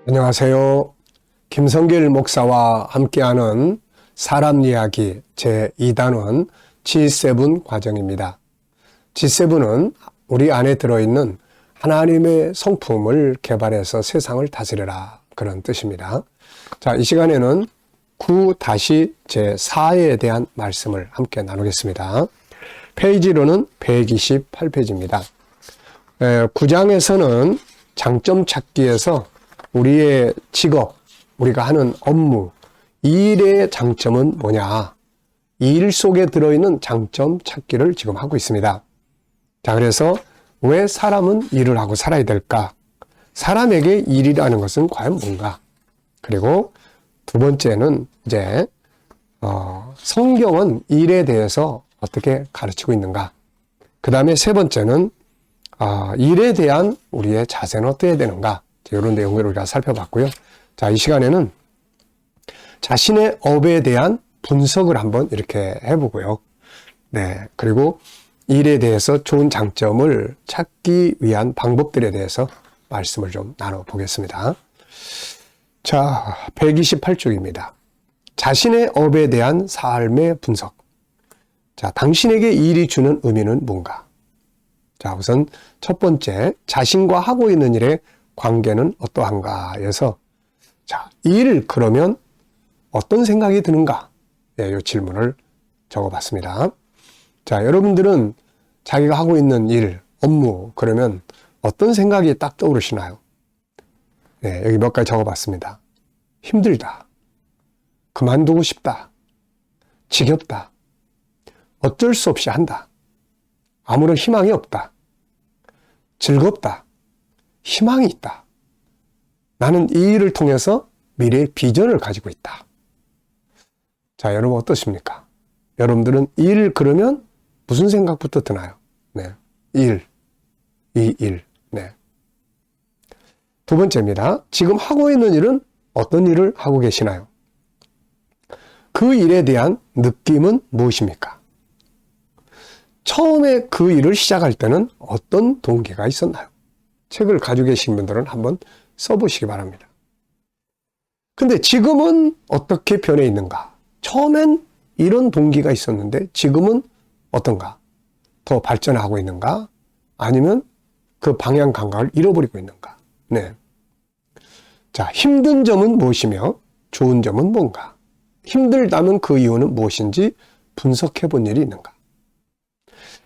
안녕하세요. 김성길 목사와 함께하는 사람 이야기 제2단원 G7 과정입니다. G7은 우리 안에 들어있는 하나님의 성품을 개발해서 세상을 다스려라, 그런 뜻입니다. 자, 이 시간에는 9-제4에 대한 말씀을 함께 나누겠습니다. 페이지로는 128페이지입니다. 9장에서는 장점 찾기에서 우리의 직업, 우리가 하는 업무, 이 일의 장점은 뭐냐, 이 일 속에 들어있는 장점 찾기를 지금 하고 있습니다. 자, 그래서 왜 사람은 일을 하고 살아야 될까? 사람에게 일이라는 것은 과연 뭔가? 그리고 두 번째는 이제 성경은 일에 대해서 어떻게 가르치고 있는가? 그 다음에 세 번째는 일에 대한 우리의 자세는 어떻게 되는가? 이런 내용을 우리가 살펴봤고요. 자, 이 시간에는 자신의 업에 대한 분석을 한번 이렇게 해보고요. 네, 그리고 일에 대해서 좋은 장점을 찾기 위한 방법들에 대해서 말씀을 좀 나눠보겠습니다. 자, 128쪽입니다. 자신의 업에 대한 삶의 분석. 자, 당신에게 일이 주는 의미는 뭔가? 자, 우선 첫 번째, 자신과 하고 있는 일의 관계는 어떠한가에서, 자, 일 그러면 어떤 생각이 드는가? 네, 이 질문을 적어봤습니다. 자, 여러분들은 자기가 하고 있는 일, 업무 그러면 어떤 생각이 딱 떠오르시나요? 네, 여기 몇 가지 적어봤습니다. 힘들다, 그만두고 싶다, 지겹다, 어쩔 수 없이 한다, 아무런 희망이 없다, 즐겁다, 희망이 있다, 나는 이 일을 통해서 미래의 비전을 가지고 있다. 자, 여러분 어떠십니까? 여러분들은 일 그러면 무슨 생각부터 드나요? 네, 이 일. 네. 두 번째입니다. 지금 하고 있는 일은 어떤 일을 하고 계시나요? 그 일에 대한 느낌은 무엇입니까? 처음에 그 일을 시작할 때는 어떤 동기가 있었나요? 책을 가지고 계신 분들은 한번 써보시기 바랍니다. 근데 지금은 어떻게 변해 있는가? 처음엔 이런 동기가 있었는데 지금은 어떤가? 더 발전하고 있는가? 아니면 그 방향 감각을 잃어버리고 있는가? 네. 자, 힘든 점은 무엇이며 좋은 점은 뭔가? 힘들다면 그 이유는 무엇인지 분석해 본 일이 있는가?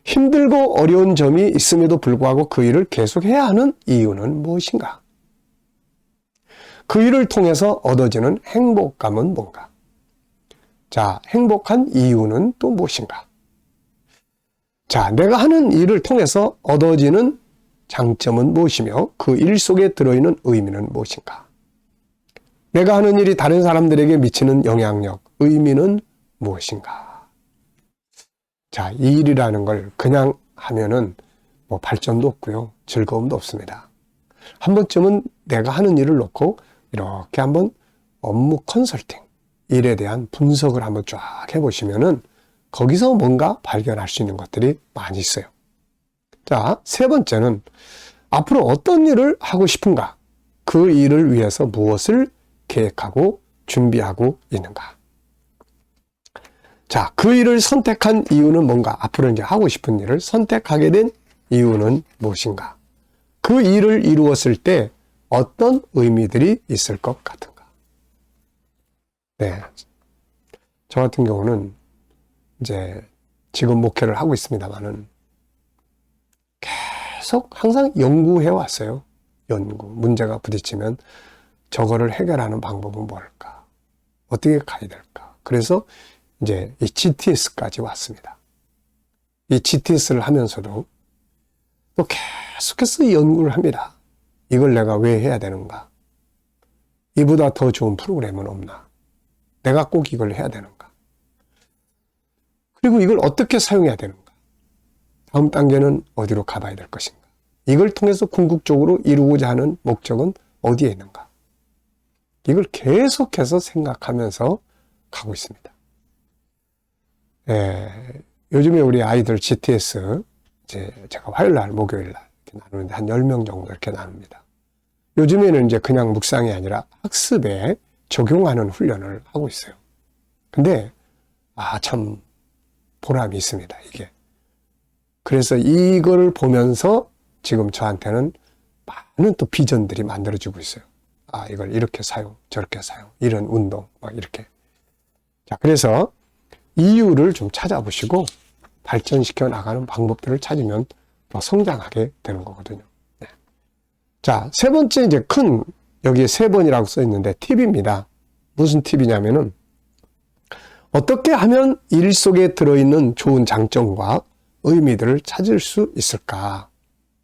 힘들고 어려운 점이 있음에도 불구하고 그 일을 계속해야 하는 이유는 무엇인가? 그 일을 통해서 얻어지는 행복감은 뭔가? 자, 행복한 이유는 또 무엇인가? 자, 내가 하는 일을 통해서 얻어지는 장점은 무엇이며 그 일 속에 들어있는 의미는 무엇인가? 내가 하는 일이 다른 사람들에게 미치는 영향력, 의미는 무엇인가? 자, 이 일이라는 걸 그냥 하면은 뭐 발전도 없고요, 즐거움도 없습니다. 한 번쯤은 내가 하는 일을 놓고 이렇게 한번 업무 컨설팅, 일에 대한 분석을 한번 쫙 해보시면은 거기서 뭔가 발견할 수 있는 것들이 많이 있어요. 자, 세 번째는 앞으로 어떤 일을 하고 싶은가? 그 일을 위해서 무엇을 계획하고 준비하고 있는가? 자, 그 일을 선택한 이유는 뭔가? 앞으로 이제 하고 싶은 일을 선택하게 된 이유는 무엇인가? 그 일을 이루었을 때 어떤 의미들이 있을 것 같은가? 네. 저 같은 경우는 이제 지금 목회를 하고 있습니다만은 계속 항상 연구해 왔어요. 문제가 부딪히면 저거를 해결하는 방법은 뭘까? 어떻게 가야 될까? 그래서 이제 이 GTS까지 왔습니다. 이 GTS를 하면서도 또 계속해서 연구를 합니다. 이걸 내가 왜 해야 되는가? 이보다 더 좋은 프로그램은 없나? 내가 꼭 이걸 해야 되는가? 그리고 이걸 어떻게 사용해야 되는가? 다음 단계는 어디로 가봐야 될 것인가? 이걸 통해서 궁극적으로 이루고자 하는 목적은 어디에 있는가? 이걸 계속해서 생각하면서 가고 있습니다. 요즘에 우리 아이들 GTS, 제가 화요일 날, 목요일 날 이렇게 나누는데 한 10명 정도 이렇게 나눕니다. 요즘에는 이제 그냥 묵상이 아니라 학습에 적용하는 훈련을 하고 있어요. 근데, 참 보람이 있습니다, 이게. 그래서 이걸 보면서 지금 저한테는 많은 또 비전들이 만들어지고 있어요. 이걸 이렇게 사용, 저렇게 사용, 이런 운동, 막 이렇게. 자, 그래서 이유를 좀 찾아보시고 발전시켜 나가는 방법들을 찾으면 더 성장하게 되는 거거든요. 네. 자, 세 번째 이제 여기에 3번이라고 써 있는데 팁입니다. 무슨 팁이냐면은 어떻게 하면 일 속에 들어있는 좋은 장점과 의미들을 찾을 수 있을까?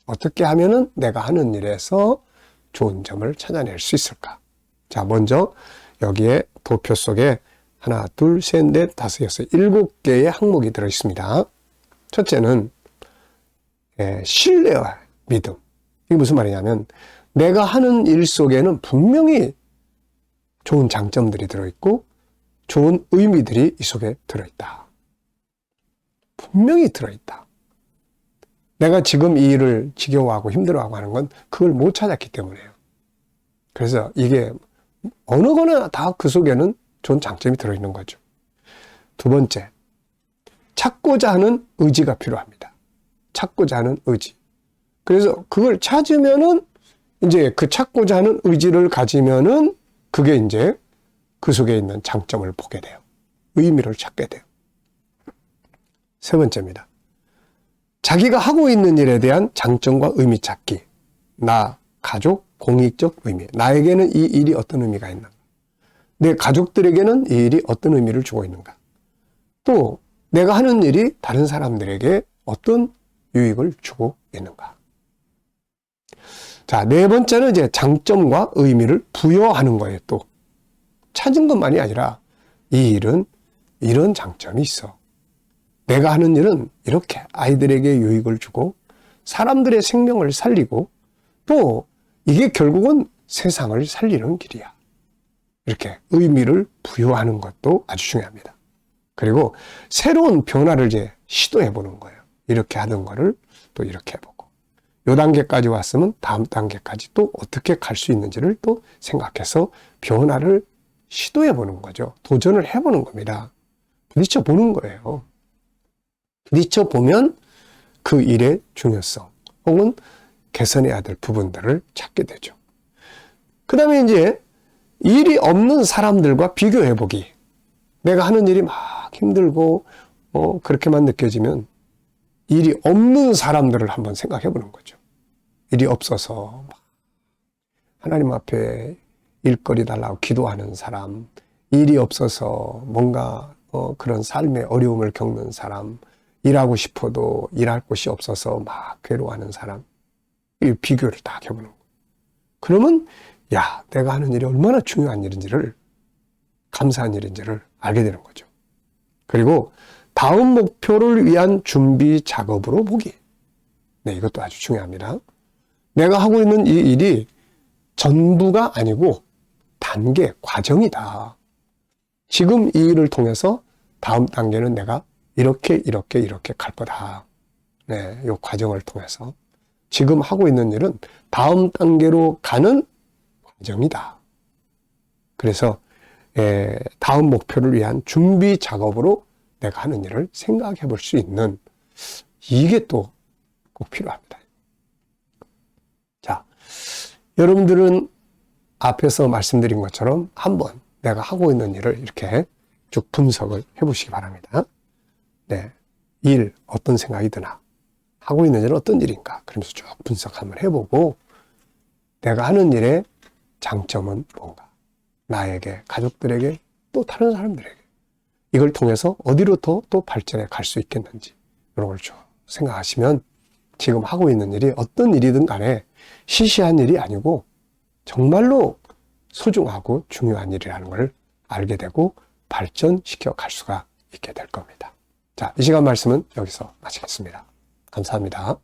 어떻게 하면은 내가 하는 일에서 좋은 점을 찾아낼 수 있을까? 자, 먼저 여기에 도표 속에 하나, 둘, 셋, 넷, 다섯, 여섯, 7개의 항목이 들어 있습니다. 첫째는 신뢰와 믿음. 이게 무슨 말이냐면 내가 하는 일 속에는 분명히 좋은 장점들이 들어있고 좋은 의미들이 이 속에 들어있다. 분명히 들어있다. 내가 지금 이 일을 지겨워하고 힘들어하고 하는 건 그걸 못 찾았기 때문에요. 그래서 이게 어느 거나 다 그 속에는 좋은 장점이 들어있는 거죠. 두 번째, 찾고자 하는 의지가 필요합니다. 찾고자 하는 의지. 그래서 그걸 찾으면은 이제 그 찾고자 하는 의지를 가지면은 그게 이제 그 속에 있는 장점을 보게 돼요. 의미를 찾게 돼요. 세 번째입니다. 자기가 하고 있는 일에 대한 장점과 의미 찾기. 나, 가족, 공익적 의미. 나에게는 이 일이 어떤 의미가 있는가? 내 가족들에게는 이 일이 어떤 의미를 주고 있는가? 또 내가 하는 일이 다른 사람들에게 어떤 유익을 주고 있는가? 자, 네 번째는 이제 장점과 의미를 부여하는 거예요. 또 찾은 것만이 아니라 이 일은 이런 장점이 있어. 내가 하는 일은 이렇게 아이들에게 유익을 주고 사람들의 생명을 살리고 또 이게 결국은 세상을 살리는 길이야. 이렇게 의미를 부여하는 것도 아주 중요합니다. 그리고 새로운 변화를 이제 시도해 보는 거예요. 이렇게 하던 거를 또 이렇게 해보고 요 단계까지 왔으면 다음 단계까지 또 어떻게 갈 수 있는지를 또 생각해서 변화를 시도해 보는 거죠. 도전을 해보는 겁니다. 부딪혀 보는 거예요. 부딪혀 보면 그 일의 중요성 혹은 개선해야 될 부분들을 찾게 되죠. 그 다음에 이제 일이 없는 사람들과 비교해 보기. 내가 하는 일이 막 힘들고 그렇게만 느껴지면 일이 없는 사람들을 한번 생각해 보는 거죠. 일이 없어서 하나님 앞에 일거리 달라고 기도하는 사람, 일이 없어서 뭔가 그런 삶의 어려움을 겪는 사람, 일하고 싶어도 일할 곳이 없어서 막 괴로워하는 사람, 이 비교를 딱 해보는 거예요. 그러면 야, 내가 하는 일이 얼마나 중요한 일인지를, 감사한 일인지를 알게 되는 거죠. 그리고 다음 목표를 위한 준비 작업으로 보기. 네, 이것도 아주 중요합니다. 내가 하고 있는 이 일이 전부가 아니고 단계, 과정이다. 지금 이 일을 통해서 다음 단계는 내가 이렇게 갈 거다. 네, 이 과정을 통해서 지금 하고 있는 일은 다음 단계로 가는 과정이다. 그래서 다음 목표를 위한 준비 작업으로 내가 하는 일을 생각해 볼 수 있는 이게 또 꼭 필요합니다. 자, 여러분들은 앞에서 말씀드린 것처럼 한번 내가 하고 있는 일을 이렇게 쭉 분석을 해보시기 바랍니다. 네, 일 어떤 생각이 드나? 하고 있는 일은 어떤 일인가? 그러면서 쭉 분석 한번 해보고 내가 하는 일의 장점은 뭔가? 나에게, 가족들에게, 또 다른 사람들에게 이걸 통해서 어디로 또 발전해 갈 수 있겠는지 이런 걸 쭉 생각하시면 지금 하고 있는 일이 어떤 일이든 간에 시시한 일이 아니고 정말로 소중하고 중요한 일이라는 걸 알게 되고 발전시켜 갈 수가 있게 될 겁니다. 자, 이 시간 말씀은 여기서 마치겠습니다. 감사합니다.